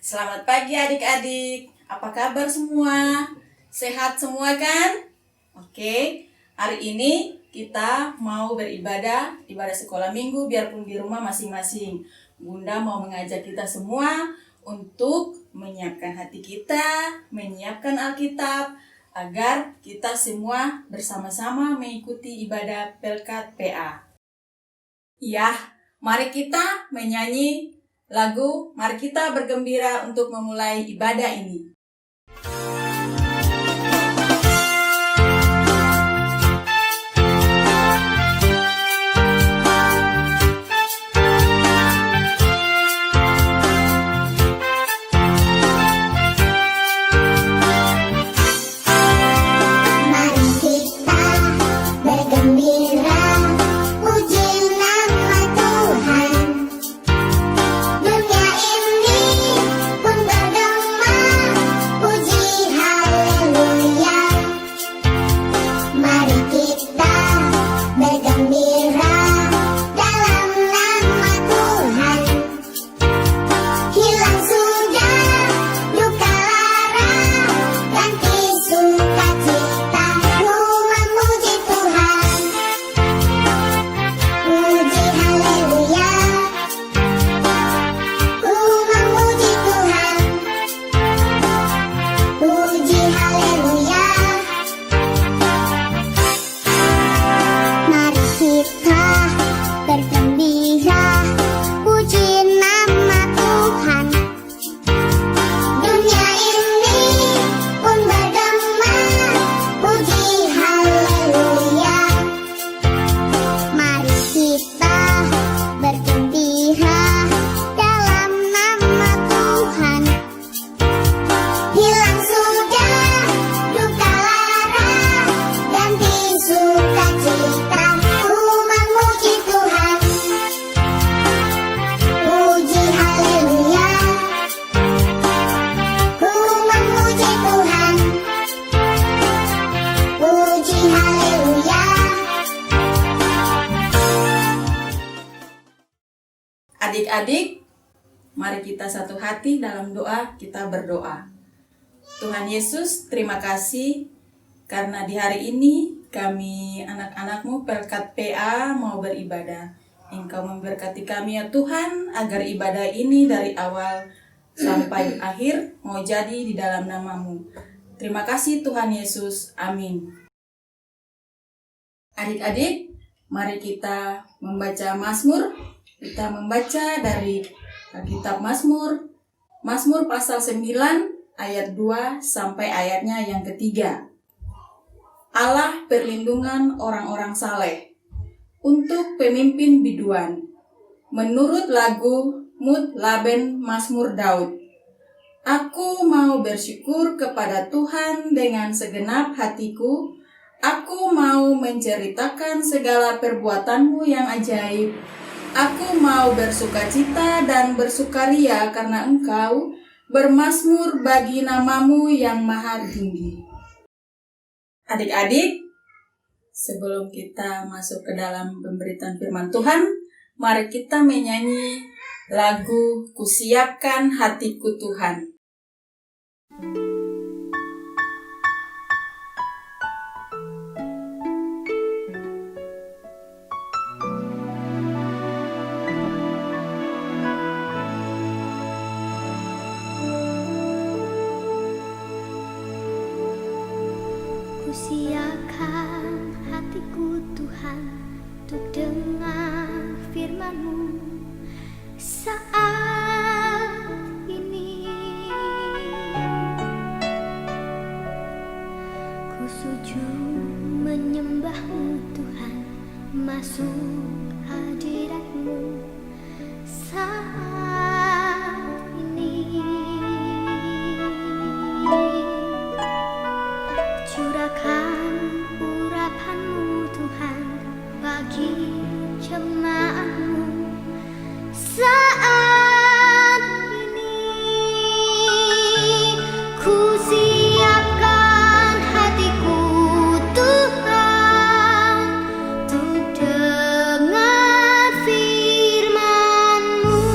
Selamat pagi adik-adik. Apa kabar semua? Sehat semua kan? Oke, hari ini kita mau beribadah, ibadah sekolah minggu biarpun di rumah masing-masing. Bunda mau mengajak kita semua untuk menyiapkan hati kita, menyiapkan Alkitab, agar kita semua bersama-sama mengikuti ibadah Pelkat PA. Ya, mari kita menyanyi lagu, mari kita bergembira untuk memulai ibadah ini. Adik-adik, mari kita satu hati dalam doa, kita berdoa. Tuhan Yesus, terima kasih karena di hari ini kami anak-anak-Mu Pelkat PA mau beribadah. Engkau memberkati kami ya Tuhan, agar ibadah ini dari awal sampai akhir mau jadi di dalam nama-Mu. Terima kasih Tuhan Yesus, amin. Adik-adik, mari kita membaca Mazmur. Kita membaca dari kitab Mazmur, Mazmur pasal 9 ayat 2 sampai ayatnya yang ketiga. Allah perlindungan orang-orang saleh untuk pemimpin biduan. Menurut lagu Mut Laben Mazmur Daud. Aku mau bersyukur kepada Tuhan dengan segenap hatiku. Aku mau menceritakan segala perbuatan-Mu yang ajaib. Aku mau bersukacita dan bersukaria karena Engkau bermazmur bagi nama-Mu yang maha tinggi. Adik-adik, sebelum kita masuk ke dalam pemberitaan firman Tuhan, mari kita menyanyi lagu Kusiapkan Hatiku Tuhan. Kusiapkan hatiku Tuhan untuk dengar firman-Mu saat ini. Ku sujud menyembah-Mu Tuhan, masuk hadirat-Mu saat ini. Curahkan urapan-Mu Tuhan bagi jemaat-Mu saat ini. Ku siapkan hatiku Tuhan untuk dengar firman-Mu.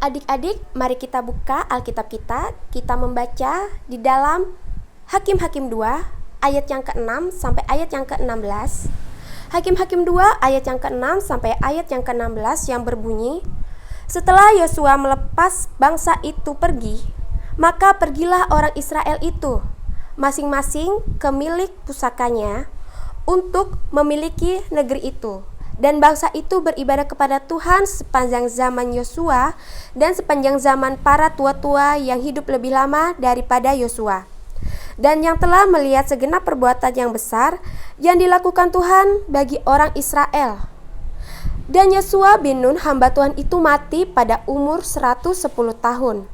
Adik-adik, mari kita buka Alkitab kita. Kita membaca di dalam Hakim-Hakim 2 ayat yang ke-6 sampai ayat yang ke-16. Hakim-Hakim 2 ayat yang ke-6 sampai ayat yang ke-16 yang berbunyi, setelah Yosua melepas bangsa itu pergi, maka pergilah orang Israel itu, masing-masing ke milik pusakanya, untuk memiliki negeri itu. Dan bangsa itu beribadah kepada Tuhan sepanjang zaman Yosua dan sepanjang zaman para tua-tua yang hidup lebih lama daripada Yosua, dan yang telah melihat segenap perbuatan yang besar yang dilakukan Tuhan bagi orang Israel. Dan Yosua bin Nun hamba Tuhan itu mati pada umur 110 tahun.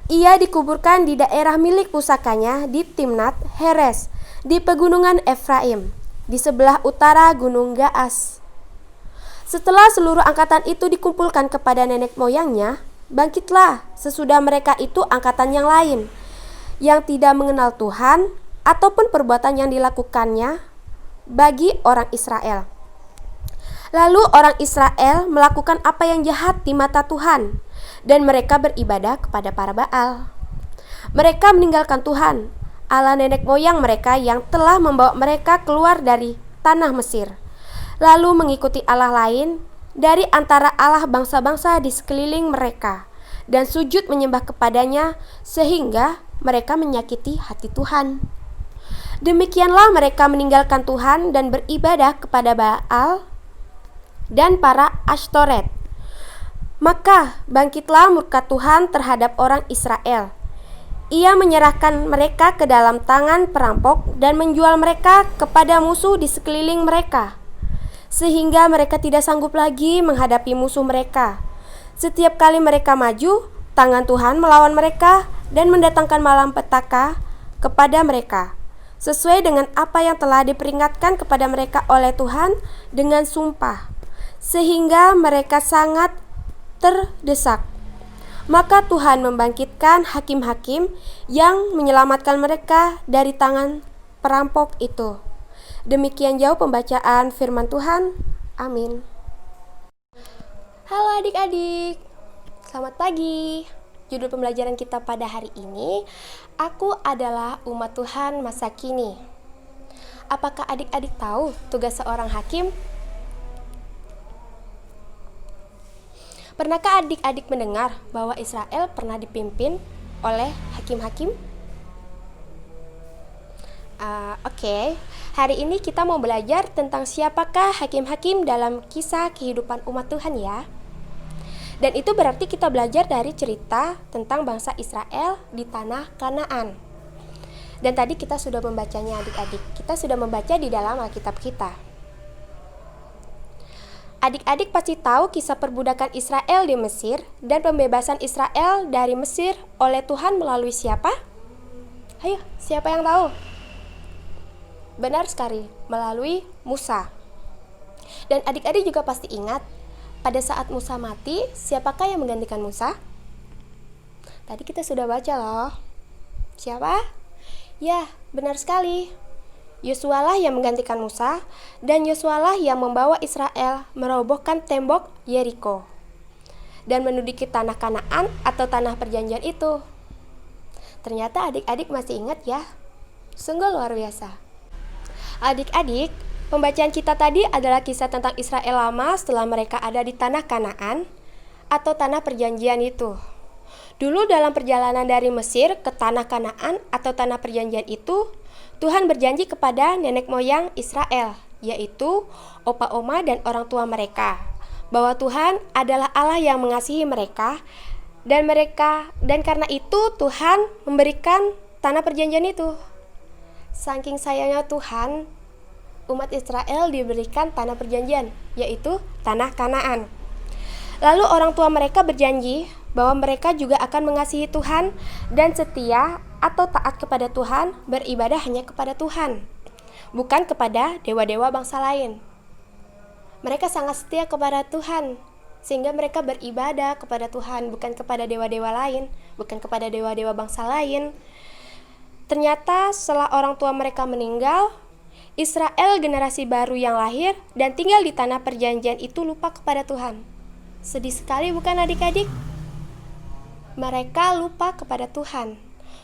Ia dikuburkan di daerah milik pusakanya di Timnat Heres, di pegunungan Efraim, di sebelah utara Gunung Gaas. Setelah seluruh angkatan itu dikumpulkan kepada nenek moyangnya, bangkitlah sesudah mereka itu angkatan yang lain, yang tidak mengenal Tuhan ataupun perbuatan yang dilakukannya bagi orang Israel. Lalu orang Israel melakukan apa yang jahat di mata Tuhan, dan mereka beribadah kepada para Baal. Mereka meninggalkan Tuhan, Allah nenek moyang mereka yang telah membawa mereka keluar dari tanah Mesir, lalu mengikuti Allah lain dari antara Allah bangsa-bangsa di sekeliling mereka, dan sujud menyembah kepadanya, sehingga mereka menyakiti hati Tuhan. Demikianlah mereka meninggalkan Tuhan dan beribadah kepada Baal dan para Ashtoret. Maka bangkitlah murka Tuhan terhadap orang Israel. Ia menyerahkan mereka ke dalam tangan perampok dan menjual mereka kepada musuh di sekeliling mereka, sehingga mereka tidak sanggup lagi menghadapi musuh mereka. Setiap kali mereka maju, tangan Tuhan melawan mereka dan mendatangkan malapetaka kepada mereka, sesuai dengan apa yang telah diperingatkan kepada mereka oleh Tuhan dengan sumpah, sehingga mereka sangat terdesak. Maka Tuhan membangkitkan hakim-hakim yang menyelamatkan mereka dari tangan perampok itu. Demikian jauh pembacaan firman Tuhan. Amin. Halo adik-adik, selamat pagi. Judul pembelajaran kita pada hari ini, Aku adalah umat Tuhan masa kini. Apakah adik-adik tahu tugas seorang hakim? Pernahkah adik-adik mendengar bahwa Israel pernah dipimpin oleh hakim-hakim? Oke. Hari ini kita mau belajar tentang siapakah hakim-hakim dalam kisah kehidupan umat Tuhan ya. Dan itu berarti kita belajar dari cerita tentang bangsa Israel di tanah Kanaan. Dan tadi kita sudah membacanya adik-adik. Kita sudah membaca di dalam Alkitab kita. Adik-adik pasti tahu kisah perbudakan Israel di Mesir dan pembebasan Israel dari Mesir oleh Tuhan melalui siapa? Ayo, siapa yang tahu? Benar sekali, melalui Musa. Dan adik-adik juga pasti ingat, pada saat Musa mati, siapakah yang menggantikan Musa? Tadi kita sudah baca loh. Siapa? Ya, benar sekali. Yosua lah yang menggantikan Musa, dan Yosua lah yang membawa Israel merobohkan tembok Yeriko dan menduduki tanah Kanaan atau tanah perjanjian itu. Ternyata adik-adik masih ingat ya. Sungguh luar biasa. Adik-adik, pembacaan kita tadi adalah kisah tentang Israel lama setelah mereka ada di tanah Kanaan atau tanah perjanjian itu. Dulu dalam perjalanan dari Mesir ke tanah Kanaan atau tanah perjanjian itu, Tuhan berjanji kepada nenek moyang Israel, yaitu opa oma dan orang tua mereka, bahwa Tuhan adalah Allah yang mengasihi mereka, dan karena itu Tuhan memberikan tanah perjanjian itu. Saking sayangnya Tuhan, umat Israel diberikan tanah perjanjian, yaitu tanah Kanaan. Lalu orang tua mereka berjanji bahwa mereka juga akan mengasihi Tuhan dan setia atau taat kepada Tuhan, beribadah hanya kepada Tuhan, bukan kepada dewa-dewa bangsa lain. Mereka sangat setia kepada Tuhan, sehingga mereka beribadah kepada Tuhan, bukan kepada dewa-dewa lain, bukan kepada dewa-dewa bangsa lain. Ternyata setelah orang tua mereka meninggal, Israel generasi baru yang lahir dan tinggal di tanah perjanjian itu lupa kepada Tuhan. Sedih sekali bukan adik-adik? mereka lupa kepada Tuhan.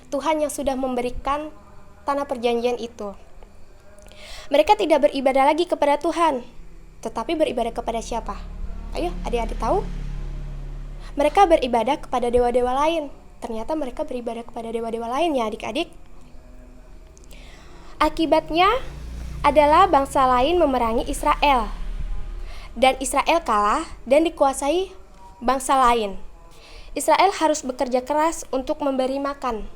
Tuhan yang sudah memberikan tanah perjanjian itu. Mereka tidak beribadah lagi kepada Tuhan, tetapi beribadah kepada siapa? Ayo, adik-adik tahu? Mereka beribadah kepada dewa-dewa lain. Ternyata mereka beribadah kepada dewa-dewa lain ya adik-adik. Akibatnya adalah bangsa lain memerangi Israel. Dan Israel kalah dan dikuasai bangsa lain. Israel harus bekerja keras untuk memberi makan.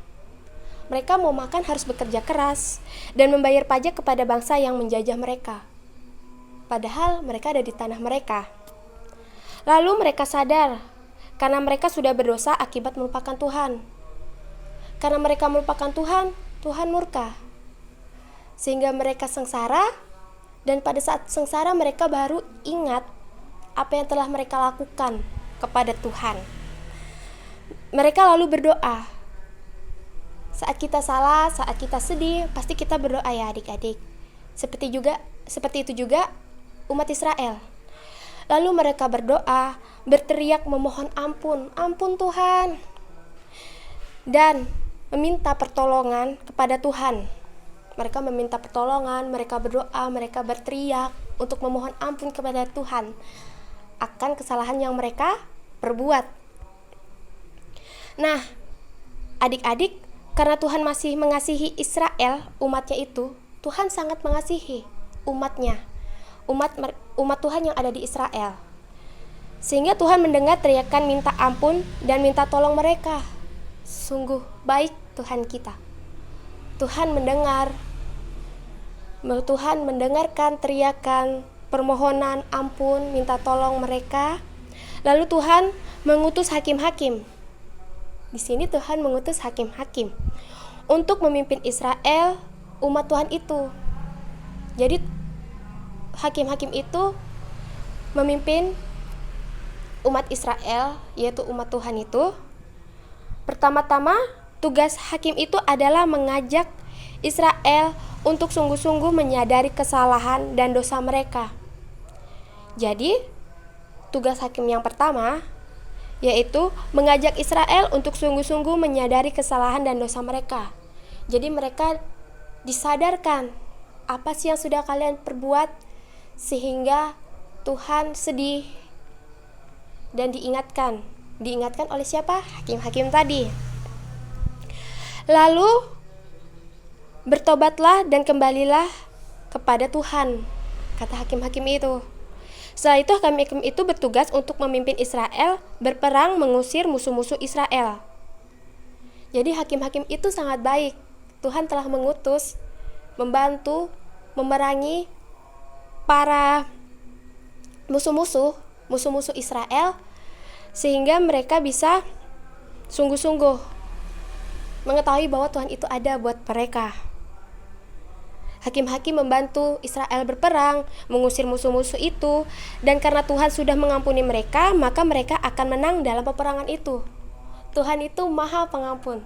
Mereka mau makan harus bekerja keras dan membayar pajak kepada bangsa yang menjajah mereka. Padahal mereka ada di tanah mereka. Lalu mereka sadar karena mereka sudah berdosa akibat melupakan Tuhan. Karena mereka melupakan Tuhan, Tuhan murka. Sehingga mereka sengsara, dan pada saat sengsara mereka baru ingat apa yang telah mereka lakukan kepada Tuhan. Mereka lalu berdoa. Saat kita salah, saat kita sedih, pasti kita berdoa ya adik-adik. Seperti itu juga umat Israel. Lalu mereka berdoa, berteriak memohon ampun, ampun Tuhan. Dan meminta pertolongan kepada Tuhan. Mereka meminta pertolongan, mereka berdoa, mereka berteriak untuk memohon ampun kepada Tuhan akan kesalahan yang mereka perbuat. Nah, adik-adik, karena Tuhan masih mengasihi Israel, umatnya itu, Tuhan sangat mengasihi umatnya, umat Tuhan yang ada di Israel. Sehingga Tuhan mendengar teriakan minta ampun dan minta tolong mereka. Sungguh baik Tuhan kita. Tuhan mendengarkan teriakan permohonan ampun, minta tolong mereka. Lalu Tuhan mengutus hakim-hakim. Di sini Tuhan mengutus hakim-hakim untuk memimpin Israel, umat Tuhan itu. Jadi hakim-hakim itu memimpin umat Israel, yaitu umat Tuhan itu. Pertama-tama tugas hakim itu adalah mengajak Israel untuk sungguh-sungguh menyadari kesalahan dan dosa mereka. Jadi tugas hakim yang pertama yaitu mengajak Israel untuk sungguh-sungguh menyadari kesalahan dan dosa mereka. Jadi mereka disadarkan apa sih yang sudah kalian perbuat sehingga Tuhan sedih, dan diingatkan oleh siapa? Hakim-hakim tadi. Lalu bertobatlah dan kembalilah kepada Tuhan, kata hakim-hakim itu. Setelah itu hakim-hakim itu bertugas untuk memimpin Israel berperang mengusir musuh-musuh Israel. Jadi hakim-hakim itu sangat baik. Tuhan telah mengutus, membantu, memerangi para musuh-musuh Israel, sehingga mereka bisa sungguh-sungguh mengetahui bahwa Tuhan itu ada buat mereka. Hakim-hakim membantu Israel berperang, mengusir musuh-musuh itu, dan karena Tuhan sudah mengampuni mereka, maka mereka akan menang dalam peperangan itu. Tuhan itu Maha Pengampun.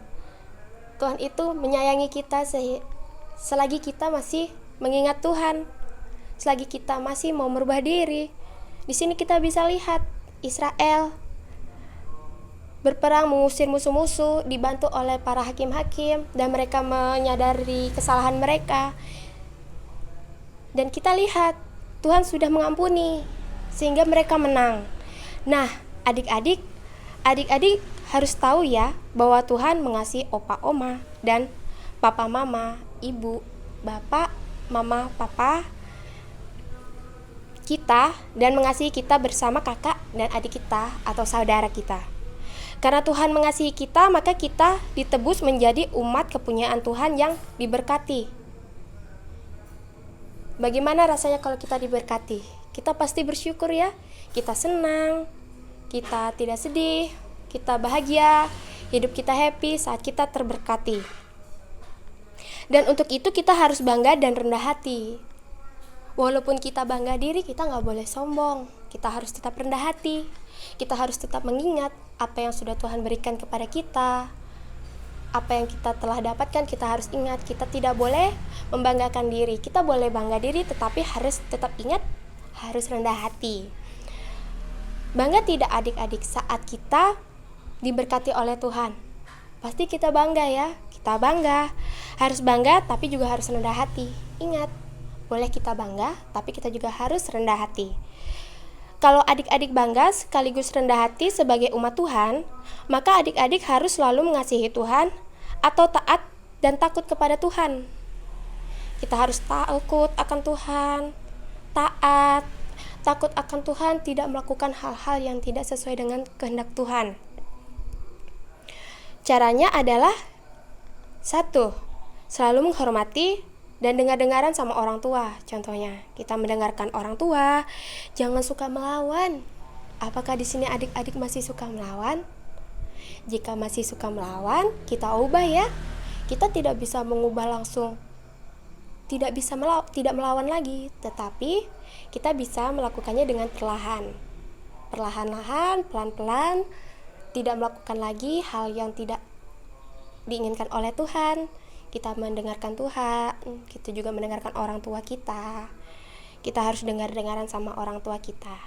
Tuhan itu menyayangi kita selagi kita masih mengingat Tuhan, selagi kita masih mau merubah diri. Di sini kita bisa lihat Israel berperang mengusir musuh-musuh, dibantu oleh para hakim-hakim, dan mereka menyadari kesalahan mereka. Dan kita lihat Tuhan sudah mengampuni sehingga mereka menang. Nah, adik-adik harus tahu ya bahwa Tuhan mengasihi opa oma dan papa mama, ibu, bapak, mama, papa kita, dan mengasihi kita bersama kakak dan adik kita atau saudara kita. Karena Tuhan mengasihi kita, maka kita ditebus menjadi umat kepunyaan Tuhan yang diberkati. Bagaimana rasanya kalau kita diberkati? Kita pasti bersyukur ya. Kita senang, kita tidak sedih, kita bahagia, hidup kita happy saat kita terberkati. Dan untuk itu kita harus bangga dan rendah hati. Walaupun kita bangga diri, kita gak boleh sombong. Kita harus tetap rendah hati. Kita harus tetap mengingat apa yang sudah Tuhan berikan kepada kita. Apa yang kita telah dapatkan, kita harus ingat. Kita tidak boleh membanggakan diri. Kita boleh bangga diri, tetapi harus tetap ingat, harus rendah hati. Bangga tidak adik-adik saat kita diberkati oleh Tuhan. Pasti kita bangga ya, kita bangga. Harus bangga tapi juga harus rendah hati. Ingat, boleh kita bangga tapi kita juga harus rendah hati. Kalau adik-adik bangga sekaligus rendah hati sebagai umat Tuhan, maka adik-adik harus selalu mengasihi Tuhan atau taat dan takut kepada Tuhan. Kita harus takut akan Tuhan, taat, takut akan Tuhan, tidak melakukan hal-hal yang tidak sesuai dengan kehendak Tuhan. Caranya adalah 1. Selalu menghormati dan dengar-dengaran sama orang tua. Contohnya, kita mendengarkan orang tua, jangan suka melawan. Apakah di sini adik-adik masih suka melawan? Jika masih suka melawan, kita ubah ya. Kita tidak bisa mengubah langsung, tidak melawan lagi, tetapi kita bisa melakukannya dengan perlahan-lahan, pelan-pelan, tidak melakukan lagi hal yang tidak diinginkan oleh Tuhan. Kita mendengarkan Tuhan, kita juga mendengarkan orang tua kita. Kita harus dengar-dengaran sama orang tua kita.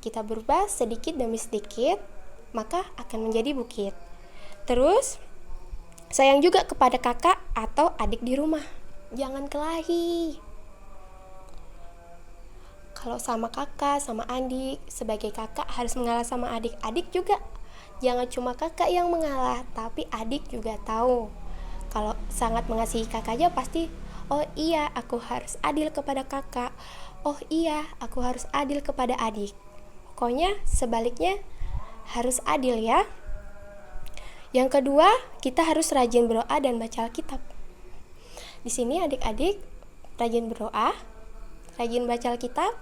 Kita berubah sedikit demi sedikit, maka akan menjadi bukit. Terus, sayang juga kepada kakak atau adik di rumah. Jangan kelahi. Kalau sama kakak, sama adik, sebagai kakak harus mengalah sama adik. Adik juga, jangan cuma kakak yang mengalah, tapi adik juga tahu. Kalau sangat mengasihi kakaknya pasti, oh iya aku harus adil kepada kakak, oh iya aku harus adil kepada adik. Pokoknya sebaliknya harus adil ya. Yang kedua, kita harus rajin berdoa dan baca Alkitab. Di sini adik-adik rajin berdoa, rajin baca Alkitab.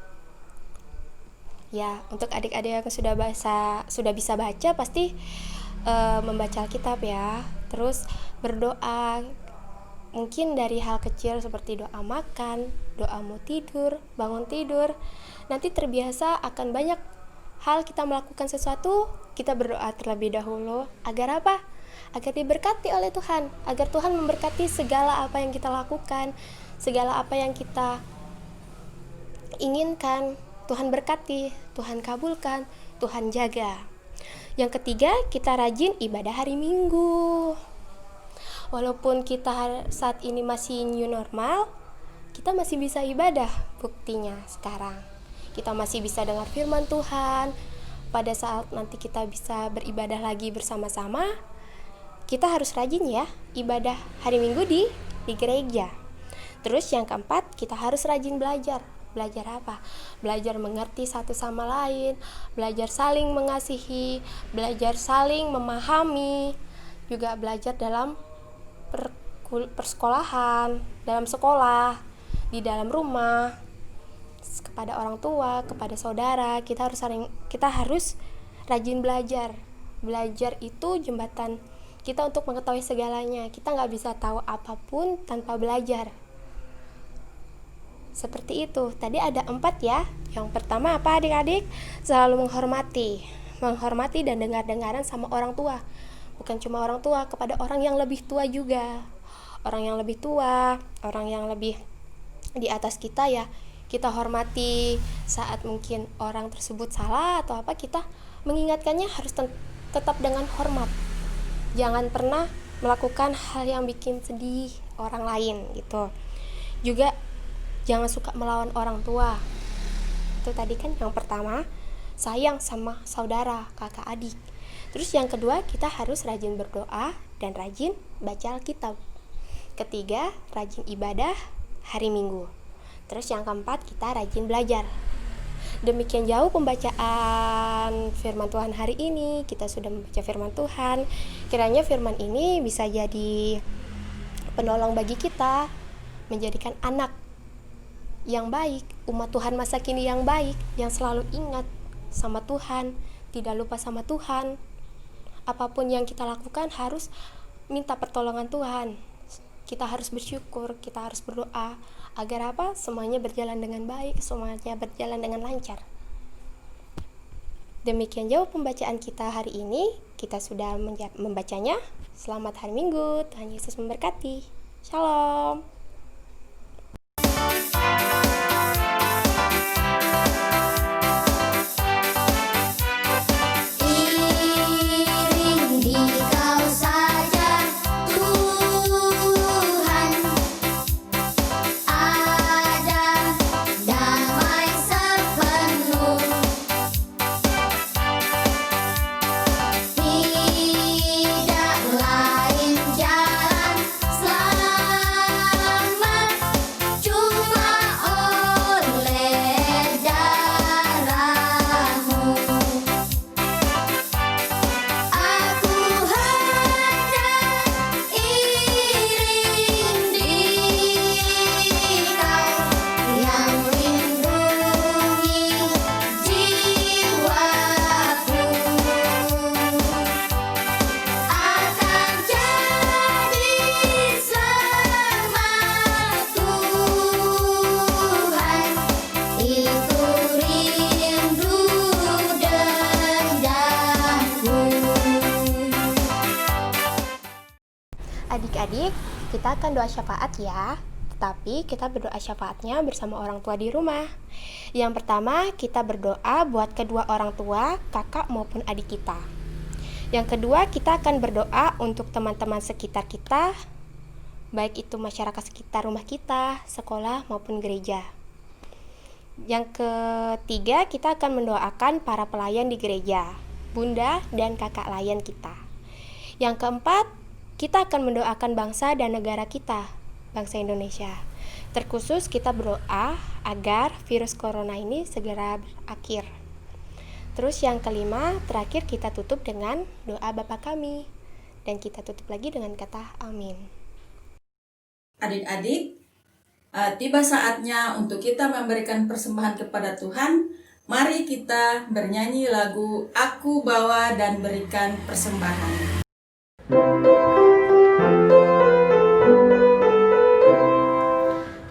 Ya, untuk adik-adik yang sudah bisa baca pasti membaca Alkitab ya. Terus berdoa, mungkin dari hal kecil seperti doa makan, doa mau tidur, bangun tidur. Nanti terbiasa akan banyak hal kita melakukan sesuatu, kita berdoa terlebih dahulu. Agar apa? Agar diberkati oleh Tuhan, agar Tuhan memberkati segala apa yang kita lakukan, segala apa yang kita inginkan. Tuhan berkati, Tuhan kabulkan, Tuhan jaga. Yang ketiga, kita rajin ibadah hari Minggu. Walaupun kita saat ini masih new normal, kita masih bisa ibadah. Buktinya sekarang kita masih bisa dengar firman Tuhan. Pada saat nanti kita bisa beribadah lagi bersama-sama, kita harus rajin ya ibadah hari Minggu di gereja. Terus yang keempat, kita harus rajin belajar. Belajar apa? Belajar mengerti satu sama lain, belajar saling mengasihi, belajar saling memahami, juga belajar dalam persekolahan, dalam sekolah, di dalam rumah, kepada orang tua, kepada saudara. Kita harus rajin belajar. Belajar itu jembatan kita untuk mengetahui segalanya. Kita nggak bisa tahu apapun tanpa belajar. Seperti itu. Tadi ada 4 ya. Yang pertama apa adik-adik? Selalu menghormati dan dengar-dengaran sama orang tua. Bukan cuma orang tua, kepada orang yang lebih tua juga. Orang yang lebih tua, orang yang lebih di atas kita ya, kita hormati. Saat mungkin orang tersebut salah atau apa, kita mengingatkannya harus tetap dengan hormat. Jangan pernah melakukan hal yang bikin sedih orang lain gitu. Juga jangan suka melawan orang tua. Itu tadi kan yang pertama, sayang sama saudara, kakak, adik. Terus yang kedua, kita harus rajin berdoa dan rajin baca Alkitab. Ketiga, rajin ibadah hari Minggu. Terus yang keempat, kita rajin belajar. Demikian jauh pembacaan firman Tuhan hari ini. Kita sudah membaca firman Tuhan. Kiranya firman ini bisa jadi penolong bagi kita, menjadikan anak yang baik, umat Tuhan masa kini yang baik, yang selalu ingat sama Tuhan, tidak lupa sama Tuhan. Apapun yang kita lakukan harus minta pertolongan Tuhan. Kita harus bersyukur, kita harus berdoa agar apa? Semuanya berjalan dengan baik, semuanya berjalan dengan lancar. Demikian jauh pembacaan kita hari ini. Kita sudah membacanya. Selamat hari Minggu. Tuhan Yesus memberkati. Shalom. Iri Adik-adik, kita akan doa syafaat ya. Tetapi kita berdoa syafaatnya bersama orang tua di rumah. Yang pertama, kita berdoa buat kedua orang tua, kakak maupun adik kita. Yang kedua, kita akan berdoa untuk teman-teman sekitar kita, baik itu masyarakat sekitar rumah kita, sekolah maupun gereja. Yang ketiga, kita akan mendoakan para pelayan di gereja, bunda dan kakak layan kita. Yang keempat, kita akan mendoakan bangsa dan negara kita, bangsa Indonesia. Terkhusus kita berdoa agar virus corona ini segera berakhir. Terus yang kelima, terakhir kita tutup dengan doa Bapa kami. Dan kita tutup lagi dengan kata amin. Adik-adik, tiba saatnya untuk kita memberikan persembahan kepada Tuhan. Mari kita bernyanyi lagu Aku Bawa dan Berikan Persembahan.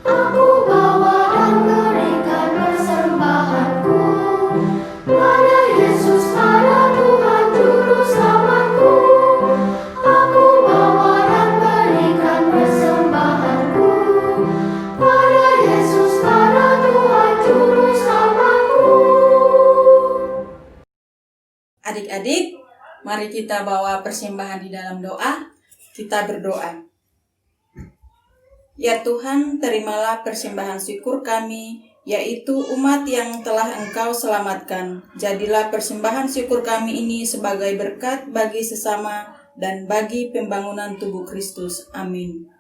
Aku bawa dan berikan persembahanku pada Yesus, pada Tuhan Juru Selamatku. Aku bawa dan berikan persembahanku pada Yesus, pada Tuhan Juru Selamatku. Adik-adik, mari kita bawa persembahan di dalam doa. Kita berdoa. Ya Tuhan, terimalah persembahan syukur kami, yaitu umat yang telah Engkau selamatkan. Jadilah persembahan syukur kami ini sebagai berkat bagi sesama dan bagi pembangunan tubuh Kristus. Amin.